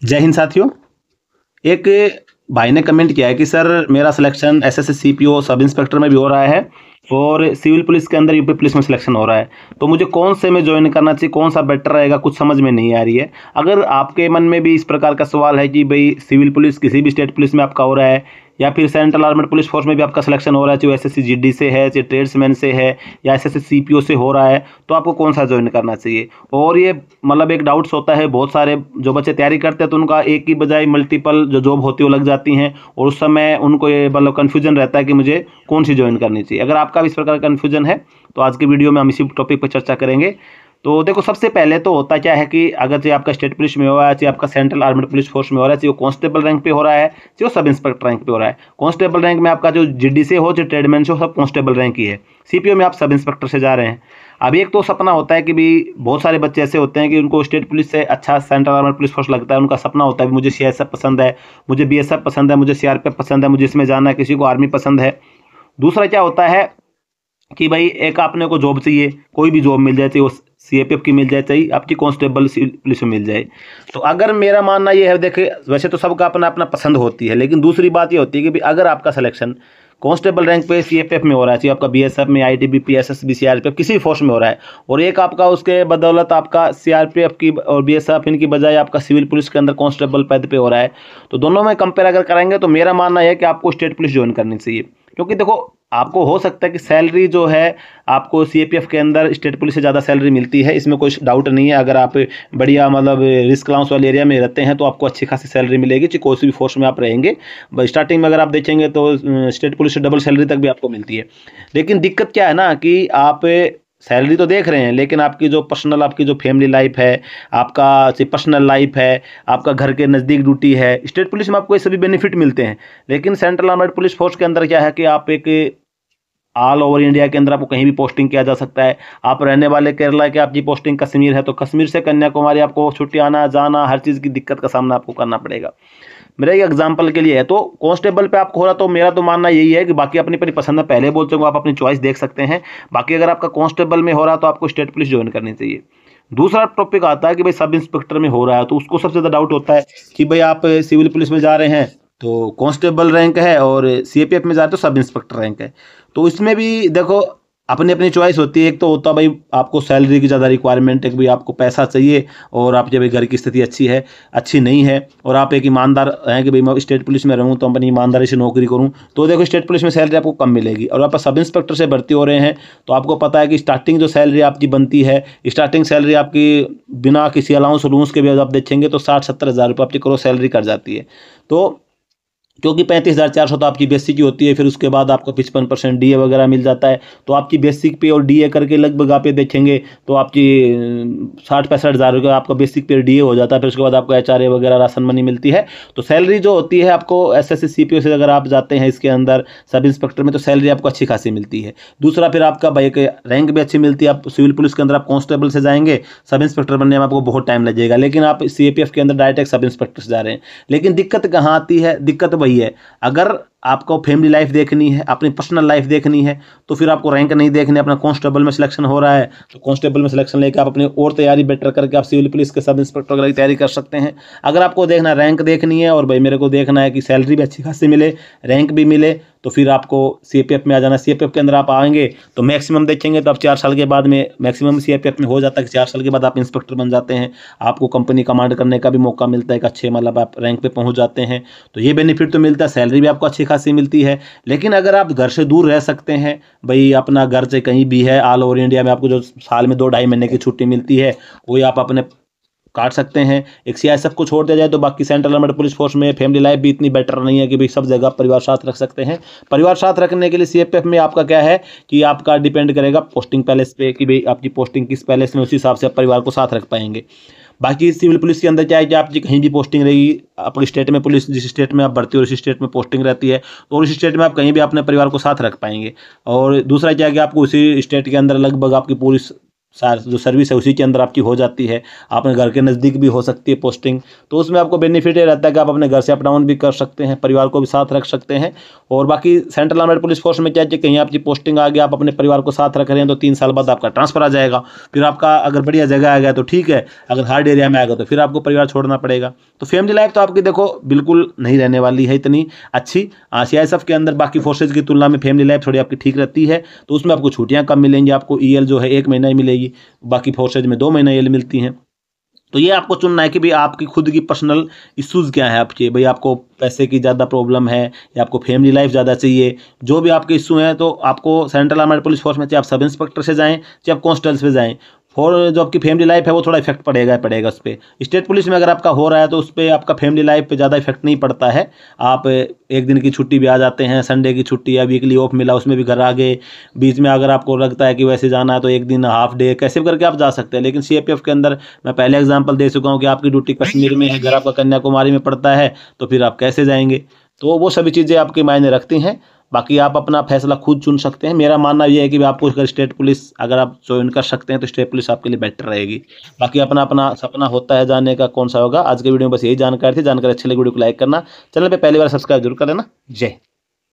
जय हिंद साथियों। एक भाई ने कमेंट किया है कि सर मेरा selection SSC CPO sub inspector में भी हो रहा है और सिविल पुलिस के अंदर यूपी पुलिस में सिलेक्शन हो रहा है, तो मुझे कौन से में ज्वाइन करना चाहिए, कौन सा बेटर रहेगा, कुछ समझ में नहीं आ रही है। अगर आपके मन में भी इस प्रकार का सवाल है कि भाई सिविल पुलिस किसी भी स्टेट पुलिस में आपका हो रहा है या फिर सेंट्रल आर्मेड पुलिस फोर्स में भी आपका सिलेक्शन हो रहा है, चाहे एसएससी जीडी से है, चाहे ट्रेड्समैन से है या एसएससी सीपीओ से हो रहा है, तो आपको कौन सा ज्वाइन करना चाहिए। और ये मतलब एक डाउट्स होता है, बहुत सारे जो बच्चे तैयारी करते हैं तो उनका एक की बजाय मल्टीपल जो जॉब होती है वो लग जाती हैं और उस समय उनको ये मतलब कन्फ्यूजन रहता है कि मुझे कौन सी ज्वाइन करनी चाहिए। अगर आपका भी इस प्रकार का कन्फ्यूजन है तो आज की वीडियो में हम इसी टॉपिक पर चर्चा करेंगे। तो देखो, सबसे पहले तो होता क्या है कि अगर चाहे आपका स्टेट पुलिस में हो रहा है, चाहे आपका सेंट्रल आर्मेड पुलिस फोर्स में हो रहा है, चाहे वो कांस्टेबल रैंक पे हो रहा है, चाहे वो सब इंस्पेक्टर रैंक पे हो रहा है। कांस्टेबल रैंक में आपका जो जीडी से हो, चाहे ट्रेडमैन से हो, सब कांस्टेबल रैंक ही है। सीपीओ में आप सब इंस्पेक्टर से जा रहे हैं। अब एक तो सपना होता है कि भी बहुत सारे बच्चे ऐसे होते हैं कि उनको स्टेट पुलिस से अच्छा सेंट्रल आर्मेड पुलिस फोर्स लगता है। उनका सपना होता है मुझे सीआईएसएफ पसंद है, मुझे बीएसएफ पसंद है, मुझे सीआरपीएफ पसंद है, मुझे इसमें जाना है, किसी को आर्मी पसंद है। दूसरा क्या होता है कि भाई एक आपने को जॉब चाहिए, कोई भी जॉब मिल जाए, चाहिए वो सीएपीएफ की मिल जाए, चाहिए आपकी कांस्टेबल पुलिस में मिल जाए। तो अगर मेरा मानना ये है, देखिए वैसे तो सबका अपना अपना पसंद होती है, लेकिन दूसरी बात ये होती है कि भाई अगर आपका सिलेक्शन कांस्टेबल रैंक पे सीएपीएफ में हो रहा है, चाहिए आपका बीएसएफ में, आईटीबीपी, एसएसबी, सीआरपीएफ किसी भी फोर्स में हो रहा है, और एक आपका उसके बदौलत आपका सीआरपीएफ की और बीएसएफ इनकी बजाय आपका सिविल पुलिस के अंदर कांस्टेबल पद पे हो रहा है, तो दोनों में कंपेयर अगर कराएंगे तो मेरा मानना है कि आपको स्टेट पुलिस ज्वाइन करनी चाहिए। क्योंकि देखो, आपको हो सकता है कि सैलरी जो है आपको सीएपीएफ के अंदर स्टेट पुलिस से ज़्यादा सैलरी मिलती है, इसमें कोई डाउट नहीं है। अगर आप बढ़िया मतलब रिस्क अलाउंस वाले एरिया में रहते हैं तो आपको अच्छी खासी सैलरी मिलेगी, चाहे कोई भी फोर्स में आप रहेंगे। स्टार्टिंग में अगर आप देखेंगे तो स्टेट पुलिस से डबल सैलरी तक भी आपको मिलती है। लेकिन दिक्कत क्या है ना कि आप सैलरी तो देख रहे हैं, लेकिन आपकी जो पर्सनल, आपकी जो फैमिली लाइफ है, आपका पर्सनल लाइफ है, आपका घर के नज़दीक ड्यूटी है, स्टेट पुलिस में आपको ये सभी बेनिफिट मिलते हैं। लेकिन सेंट्रल आर्मड पुलिस फोर्स के अंदर क्या है कि आप एक ऑल ओवर इंडिया के अंदर आपको कहीं भी पोस्टिंग किया जा सकता है। आप रहने वाले केरला के, आपकी पोस्टिंग कश्मीर है तो कश्मीर से कन्याकुमारी आपको छुट्टी आना जाना हर चीज़ की दिक्कत का सामना आपको करना पड़ेगा। मेरा एक एग्जांपल के लिए है, तो कांस्टेबल पे आपको हो रहा, तो मेरा तो मानना यही है कि बाकी अपनी अपनी पसंद है, पहले बोल चुका, आप अपनी चॉइस देख सकते हैं। बाकी अगर आपका कांस्टेबल में हो रहा तो आपको स्टेट पुलिस ज्वाइन करनी चाहिए। दूसरा टॉपिक आता है कि भाई सब इंस्पेक्टर में हो रहा है, तो उसको सबसे ज़्यादा डाउट होता है कि भाई आप सिविल पुलिस में जा रहे हैं तो कांस्टेबल रैंक है और सीएपीएफ में जा रहे हैं तो सब इंस्पेक्टर रैंक है। तो इसमें भी देखो अपनी अपनी चॉइस होती है। एक तो होता भाई आपको सैलरी की ज़्यादा रिक्वायरमेंट है कि भाई आपको पैसा चाहिए और आपके भाई घर की स्थिति अच्छी है, अच्छी नहीं है, और आप एक ईमानदार हैं कि भाई मैं स्टेट पुलिस में रहूँ तो अपनी ईमानदारी से नौकरी करूँ, तो देखो स्टेट पुलिस में सैलरी आपको कम मिलेगी। और आप सब इंस्पेक्टर से भर्ती हो रहे हैं तो आपको पता है कि स्टार्टिंग जो सैलरी आपकी बनती है, स्टार्टिंग सैलरी आपकी बिना किसी अलाउंस अलाउंस के भी आप देखेंगे तो 60-70 हज़ार रुपये आपकी करो सैलरी कट जाती है। तो क्योंकि 35,400 तो आपकी बेसिक की होती है, फिर उसके बाद आपको 55% डीए वगैरह मिल जाता है, तो आपकी बेसिक पे और डीए करके लगभग आप ये देखेंगे तो आपकी 60-65 हज़ार रुपये आपका बेसिक पे डीए हो जाता है। फिर उसके बाद आपको एचआरए वगैरह राशन मनी मिलती है। तो सैलरी जो होती है आपको एसएससी सीपीओ से अगर आप जाते हैं इसके अंदर सब इंस्पेक्टर में, तो सैलरी आपको अच्छी खासी मिलती है। दूसरा फिर आपका भाई रैंक भी अच्छी मिलती है। आप सिविल पुलिस के अंदर आप कांस्टेबल से जाएंगे, सब इंस्पेक्टर बनने में आपको बहुत टाइम लगेगा, लेकिन आप सीएपीएफ के अंदर डायरेक्ट सब इंस्पेक्टर से जा रहे हैं। लेकिन दिक्कत कहाँ आती है? दिक्कत वही है, अगर आपको फैमिली लाइफ देखनी है, अपनी पर्सनल लाइफ देखनी है, तो फिर आपको रैंक नहीं देखनी। अपना कांस्टेबल में सिलेक्शन हो रहा है तो कांस्टेबल में सिलेक्शन लेकर आप अपनी और तैयारी बेटर करके आप सिविल पुलिस के सब इंस्पेक्टर वगैरह की तैयारी कर सकते हैं। अगर आपको देखना रैंक देखनी है और भाई मेरे को देखना है कि सैलरी भी अच्छी खासी मिले, रैंक भी मिले, तो फिर आपको सीएपीएफ में आ जाना। सीएपीएफ के अंदर आप आएंगे तो मैक्सिमम देखेंगे तो आप 4 साल के बाद में मैक्सिमम सीएपीएफ में हो जाता है कि 4 साल के बाद आप इंस्पेक्टर बन जाते हैं। आपको कंपनी कमांड करने का भी मौका मिलता है, एक अच्छे मतलब आप रैंक पे पहुंच जाते हैं। तो ये बेनिफिट तो मिलता है, सैलरी भी आपको अच्छी खासी मिलती है। लेकिन अगर आप घर से दूर रह सकते हैं, भाई अपना घर से कहीं भी है, ऑल ओवर इंडिया में आपको जो साल में 2-2.5 महीने की छुट्टी मिलती है वही आप अपने काट सकते हैं। एक सीआईएसएफ को छोड़ दिया जाए तो बाकी सेंट्रल आर्मड पुलिस फोर्स में फैमिली लाइफ भी इतनी बेटर नहीं है कि भाई सब जगह परिवार साथ रख सकते हैं। परिवार साथ रखने के लिए सीएपीएफ में आपका क्या है कि आपका डिपेंड करेगा पोस्टिंग पैलेस पे कि भाई आपकी पोस्टिंग किस पैलेस में, उसी हिसाब से आप परिवार को साथ रख पाएंगे। बाकी सिविल पुलिस के अंदर क्या है कि आपकी कहीं भी पोस्टिंग रहेगी, अपनी स्टेट में पुलिस जिस स्टेट में आप भर्ती हो उसी स्टेट में पोस्टिंग रहती है, तो उस स्टेट में आप कहीं भी अपने परिवार को साथ रख पाएंगे। और दूसरा क्या है कि आपको उसी स्टेट के अंदर लगभग आपकी पूरी जो सर्विस है उसी के अंदर आपकी हो जाती है। अपने घर के नज़दीक भी हो सकती है पोस्टिंग, तो उसमें आपको बेनिफिट ये रहता है कि आप अपने घर से अप डाउन भी कर सकते हैं, परिवार को भी साथ रख सकते हैं। और बाकी सेंट्रल आर्मड पुलिस फोर्स में क्या है कि कहीं आपकी पोस्टिंग आ गया, आप अपने परिवार को साथ रख रहे हैं, तो 3 साल बाद आपका ट्रांसफर आ जाएगा। फिर आपका अगर बढ़िया जगह आ गया तो ठीक है, अगर हार्ड एरिया में आ गया तो फिर आपको परिवार छोड़ना पड़ेगा। तो फैमिली लाइफ तो आपकी देखो बिल्कुल नहीं रहने वाली है इतनी अच्छी। CISF के अंदर बाकी फोर्सेज की तुलना में फैमिली लाइफ थोड़ी आपकी ठीक रहती है, तो उसमें आपको छुट्टियां कम मिलेंगी। आपको EL जो है 1 महीना ही मिलेगी, बाकी फोर्सेज में 2 महीना EL मिलती हैं। तो ये आपको चुनना है कि भाई आपकी खुद की पर्सनल इश्यूज़ क्या है आपके, भाई आपको पैसे की ज़्यादा प्रॉब्लम है या आपको फैमिली लाइफ ज़्यादा चाहिए। जो भी आपके इश्यू हैं तो आपको सेंट्रल आर्मड पुलिस फोर्स में चाहे आप सब इंस्पेक्टर से जाएँ चाहे आप कांस्टेबल से जाएँ, और जो आपकी फैमिली लाइफ है वो थोड़ा इफेक्ट पड़ेगा उस पर। स्टेट पुलिस में अगर आपका हो रहा है तो उस पर आपका फैमिली लाइफ पे ज़्यादा इफेक्ट नहीं पड़ता है। आप एक दिन की छुट्टी भी आ जाते हैं, संडे की छुट्टी या वीकली ऑफ मिला उसमें भी घर आ गए। बीच में अगर आपको लगता है कि वैसे जाना है तो एक दिन हाफ डे कैसे भी करके आप जा सकते हैं। लेकिन CAPF के अंदर मैं पहले एग्जाम्पल दे चुका हूँ कि आपकी ड्यूटी कश्मीर में है, घर आपका कन्याकुमारी में पड़ता है, तो फिर आप कैसे जाएंगे। तो वो सभी चीज़ें आपके मायने रखती हैं। बाकी आप अपना फैसला खुद चुन सकते हैं। मेरा मानना यह है कि आपको अगर स्टेट पुलिस अगर आप ज्वाइन कर सकते हैं तो स्टेट पुलिस आपके लिए बेटर रहेगी। बाकी अपना अपना सपना होता है जाने का, कौन सा होगा। आज के वीडियो में बस यही जानकारी थी। जानकारी अच्छी लगी वीडियो को लाइक करना, चैनल पे पहली बार सब्सक्राइब जरूर कर लेना। जय